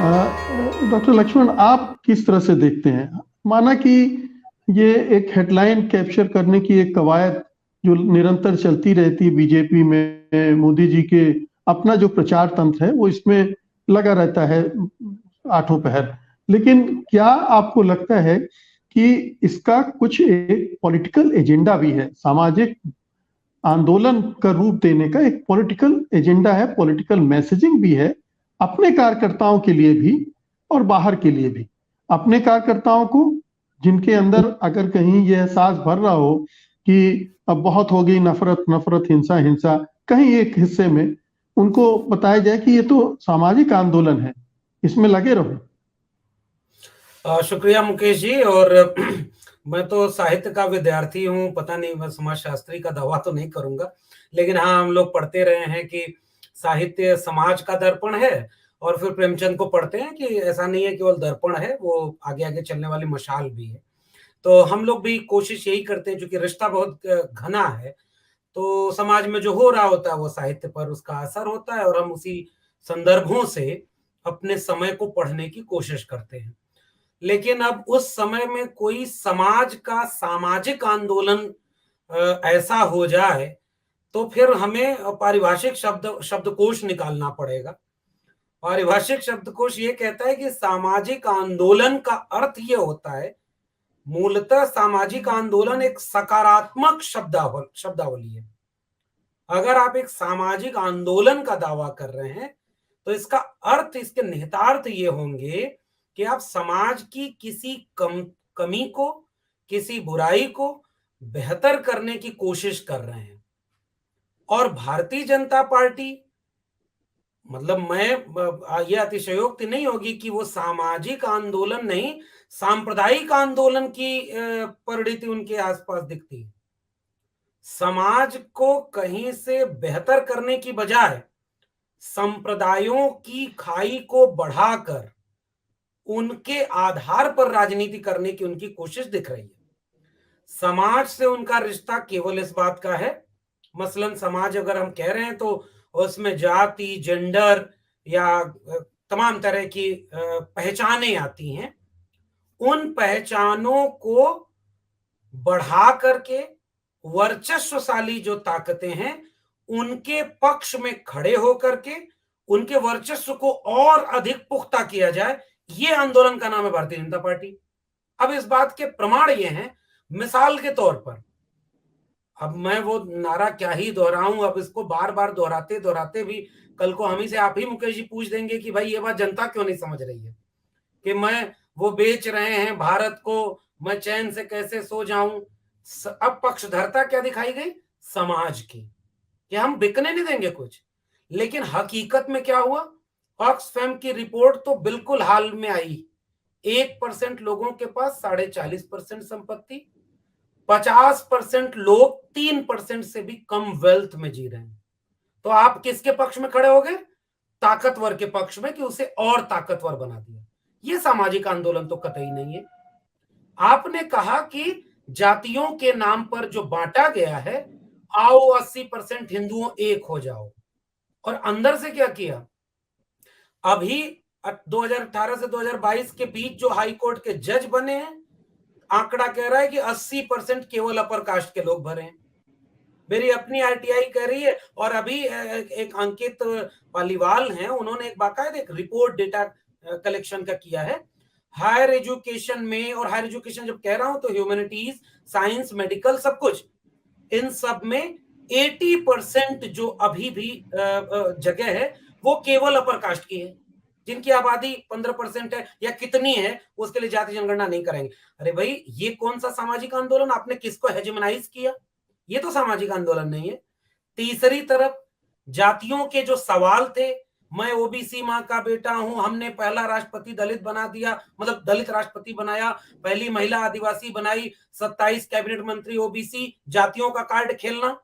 Doctor Lakshman, आप किस तरह से देखते हैं? माना कि ये एक हेडलाइन कैप्चर करने की एक कवायद जो निरंतर चलती रहती है बीजेपी में, मोदी जी के अपना जो प्रचार तंत्र है वो इसमें लगा रहता है आठों पहर। लेकिन क्या आपको लगता है कि इसका कुछ एक पॉलिटिकल एजेंडा भी है, सामाजिक आंदोलन का रूप देने का एक पॉलिटिकल एजेंडा है, पॉलिटिकल मैसेजिंग भी है, अपने कार्यकर्ताओं के लिए भी और बाहर के लिए भी? अपने कार्यकर्ताओं को, जिनके अंदर अगर कहीं ये एहसास भर रहा हो कि अब बहुत हो गई नफरत नफरत, हिंसा हिंसा, कहीं एक हिस्से में उनको बताया जाए कि ये तो सामाजिक आंदोलन है, इसमें लगे रहो। शुक्रिया मुकेश जी। और मैं तो साहित्य का विद्यार्थी हूँ, पता नहीं मैं समाजशास्त्री का दावा तो नहीं करूंगा, लेकिन हाँ, हम लोग पढ़ते रहे हैं कि साहित्य समाज का दर्पण है। और फिर प्रेमचंद को पढ़ते हैं कि ऐसा नहीं है केवल दर्पण है, वो आगे आगे चलने वाली मशाल भी है। तो हम लोग भी कोशिश यही करते हैं, क्योंकि रिश्ता बहुत घना है, तो समाज में जो हो रहा होता है वो साहित्य पर उसका असर होता है, और हम उसी संदर्भों से अपने समय को पढ़ने की कोशिश करते हैं। लेकिन अब उस समय में कोई समाज का सामाजिक आंदोलन ऐसा हो जाए तो फिर हमें पारिभाषिक शब्दकोश निकालना पड़ेगा। पारिभाषिक शब्दकोश ये कहता है कि सामाजिक आंदोलन का अर्थ ये होता है, मूलतः सामाजिक आंदोलन एक सकारात्मक शब्दावली है। अगर आप एक सामाजिक आंदोलन का दावा कर रहे हैं तो इसका अर्थ, इसके निहितार्थ ये होंगे कि आप समाज की किसी कमी को, किसी बुराई को बेहतर करने की कोशिश कर रहे हैं। और भारतीय जनता पार्टी, मतलब ये अतिशयोक्ति नहीं होगी कि वो सामाजिक आंदोलन नहीं, सांप्रदायिक आंदोलन की परिणति उनके आसपास दिखती है। समाज को कहीं से बेहतर करने की बजाय संप्रदायों की खाई को बढ़ाकर उनके आधार पर राजनीति करने की उनकी कोशिश दिख रही है। समाज से उनका रिश्ता केवल इस बात का है, मसलन समाज अगर हम कह रहे हैं तो उसमें जाति, जेंडर या तमाम तरह की पहचानें आती हैं। उन पहचानों को बढ़ा करके वर्चस्वशाली जो ताकतें हैं उनके पक्ष में खड़े होकर के उनके वर्चस्व को और अधिक पुख्ता किया जाए, ये आंदोलन का नाम है भारतीय जनता पार्टी। अब इस बात के प्रमाण ये हैं, मिसाल के तौर पर, अब मैं वो नारा क्या ही दोहराऊं, अब इसको बार बार दोहराते दोहराते भी कल को हम ही से आप ही मुकेश जी पूछ देंगे कि भाई ये बात जनता क्यों नहीं समझ रही है, कि मैं वो बेच रहे हैं भारत को, मैं चैन से कैसे सो जाऊं। अब पक्षधरता क्या दिखाई गई समाज की, कि हम बिकने नहीं देंगे कुछ। लेकिन हकीकत में क्या हुआ, ऑक्सफैम की रिपोर्ट तो बिल्कुल हाल में आई, 1% लोगों के पास 40.5% संपत्ति, 50% लोग 3% से भी कम वेल्थ में जी रहे हैं। तो आप किसके पक्ष में खड़े हो गए? ताकतवर के पक्ष में, कि उसे और ताकतवर बना दिया। ये सामाजिक आंदोलन तो कतई नहीं है। आपने कहा कि जातियों के नाम पर जो बांटा गया है, आओ 80% हिंदुओं एक हो जाओ, और अंदर से क्या किया? अभी 2018 से 2022 के बीच जो हाई कोर्ट के जज बने हैं, आंकड़ा कह रहा है कि 80% केवल अपर कास्ट के लोग भरे हैं। मेरी अपनी आरटीआई कह रही है, और अभी एक अंकित पालीवाल हैं, उन्होंने एक बाकायदा एक रिपोर्ट डेटा कलेक्शन का किया है हायर एजुकेशन में। और हायर एजुकेशन जब कह रहा हूं तो ह्यूमैनिटीज, साइंस, मेडिकल, सब कुछ, इन सब में 80% जो अभी भी जगह है वो केवल अपर कास्ट की है, जिनकी आबादी 15% है या कितनी है, उसके लिए जाति जनगणना नहीं करेंगे। अरे भाई, ये कौन सा सामाजिक आंदोलन? आपने किसको हेजेमनाइज किया? ये तो सामाजिक आंदोलन नहीं है। तीसरी तरफ जातियों के जो सवाल थे, मैं ओबीसी मां का बेटा हूं, हमने पहला राष्ट्रपति दलित बना दिया, मतलब दलित राष्ट्रपति बनाया, पहली महिला आदिवासी बनाई, 27 कैबिनेट मंत्री ओबीसी, जातियों का कार्ड खेलना,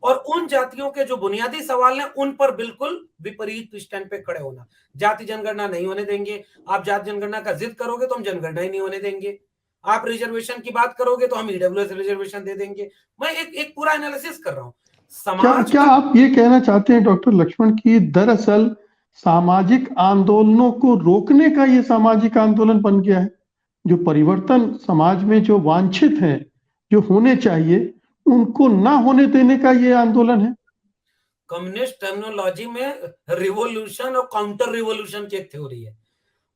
और उन जातियों के जो बुनियादी सवाल हैं उन पर बिल्कुल विपरीत स्टैंड पे खड़े होना। जाति जनगणना नहीं होने देंगे, आप जाति जनगणना का जिद करोगे तो हम जनगणना ही नहीं होने देंगे, आप रिजर्वेशन की बात करोगे तो हम ईडब्ल्यूएस रिजर्वेशन दे देंगे। मैं एक पूरा एनालिसिस कर रहा हूं क्या समाज क्या का। आप ये कहना चाहते हैं डॉक्टर लक्ष्मण की दरअसल सामाजिक आंदोलनों को रोकने का ये सामाजिक आंदोलन बन गया है। जो परिवर्तन समाज में जो वांछित है, जो होने चाहिए, उनको ना होने देने का ये आंदोलन है। कम्युनिस्ट टर्मिनोलॉजी में रिवॉल्यूशन और काउंटर रिवॉल्यूशन की एक थ्योरी है।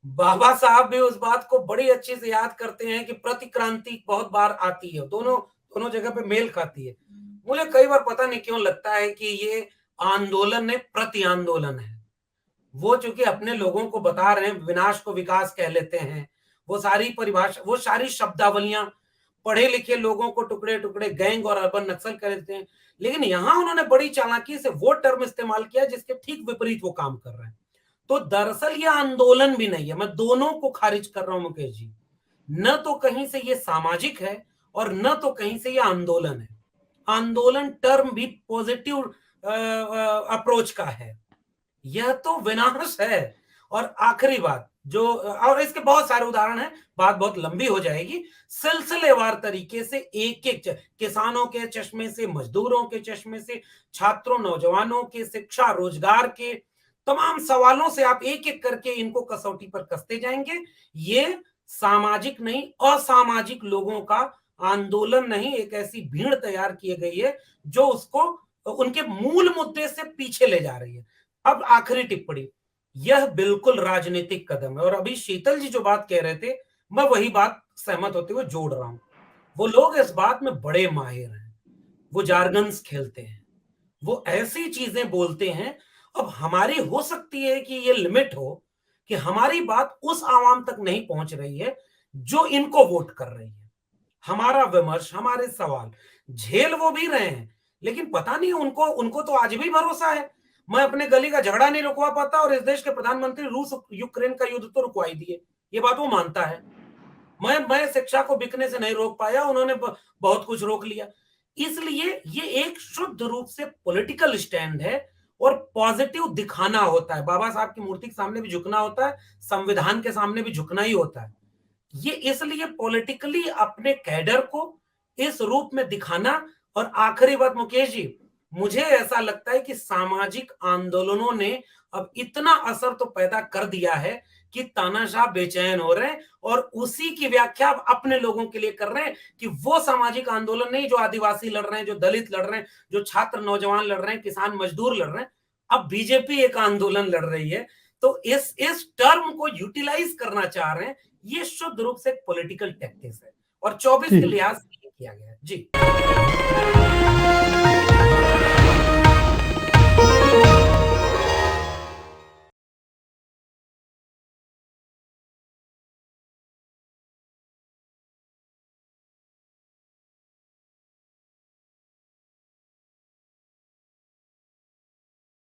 बाबा साहब भी उस बात को बड़ी अच्छे से याद करते हैं कि प्रतिक्रांति बहुत बार आती है, दोनों दोनों जगह पे मेल खाती है। मुझे कई बार पता नहीं क्यों लगता है कि ये आंदोलन नहीं प्रति आंदोलन है। वो चूंकि अपने लोगों को बता रहे हैं, विनाश को विकास कह लेते हैं, वो सारी परिभाषा, वो सारी शब्दावलियां पढ़े लिखे लोगों को टुकड़े टुकड़े गैंग और अर्बन नक्सल कर देते हैं। लेकिन यहां उन्होंने बड़ी चालाकी से वो टर्म इस्तेमाल किया जिसके ठीक विपरीत वो काम कर रहे हैं। तो दरअसल ये आंदोलन भी नहीं है, मैं दोनों को खारिज कर रहा हूं मुकेश जी। न तो कहीं से ये सामाजिक है और न तो कहीं से ये आंदोलन है। आंदोलन टर्म भी पॉजिटिव अप्रोच का है, यह तो विनाश है। और आखिरी बात जो, और इसके बहुत सारे उदाहरण हैं, बात बहुत लंबी हो जाएगी, सिलसिलेवार तरीके से एक एक किसानों के चश्मे से, मजदूरों के चश्मे से, छात्रों नौजवानों के, शिक्षा रोजगार के तमाम सवालों से आप एक एक करके इनको कसौटी पर कसते जाएंगे। ये सामाजिक नहीं असामाजिक लोगों का आंदोलन नहीं, एक ऐसी भीड़ तैयार की गई है जो उसको उनके मूल मुद्दे से पीछे ले जा रही है। अब आखिरी टिप्पणी, यह बिल्कुल राजनीतिक कदम है। और अभी शीतल जी जो बात कह रहे थे, मैं वही बात सहमत होते हुए जोड़ रहा हूं। वो लोग इस बात में बड़े माहिर हैं, वो जार्गन्स खेलते हैं, वो ऐसी चीजें बोलते हैं। अब हमारी हो सकती है कि ये लिमिट हो कि हमारी बात उस आवाम तक नहीं पहुंच रही है जो इनको वोट कर रही है। हमारा विमर्श, हमारे सवाल झेल वो भी रहे हैं, लेकिन पता नहीं उनको उनको तो आज भी भरोसा है। मैं अपने गली का झगड़ा नहीं रुकवा पाता और इस देश के प्रधानमंत्री रूस यूक्रेन का युद्ध तो रुकवा ही दिए, ये बात वो मानता है। मैं शिक्षा को बिकने से नहीं रोक पाया, उन्होंने बहुत कुछ रोक लिया। इसलिए ये एक शुद्ध रूप से पॉलिटिकल स्टैंड है और पॉजिटिव दिखाना होता है। बाबा साहब की मूर्ति के सामने भी झुकना होता है, संविधान के सामने भी झुकना ही होता है। ये इसलिए पॉलिटिकली अपने कैडर को इस रूप में दिखाना। और आखिरी बात मुकेश जी, मुझे ऐसा लगता है कि सामाजिक आंदोलनों ने अब इतना असर तो पैदा कर दिया है कि तानाशाह बेचैन हो रहे हैं और उसी की व्याख्या अब अपने लोगों के लिए कर रहे हैं कि वो सामाजिक आंदोलन नहीं जो आदिवासी लड़ रहे हैं, जो दलित लड़ रहे हैं, जो छात्र नौजवान लड़ रहे हैं, किसान मजदूर लड़ रहे हैं, अब बीजेपी एक आंदोलन लड़ रही है। तो इस टर्म को यूटिलाइज करना चाह रहे हैं। ये शुद्ध रूप से पॉलिटिकल टैक्टिक्स है और 24 के लिहाज से किया गया है जी।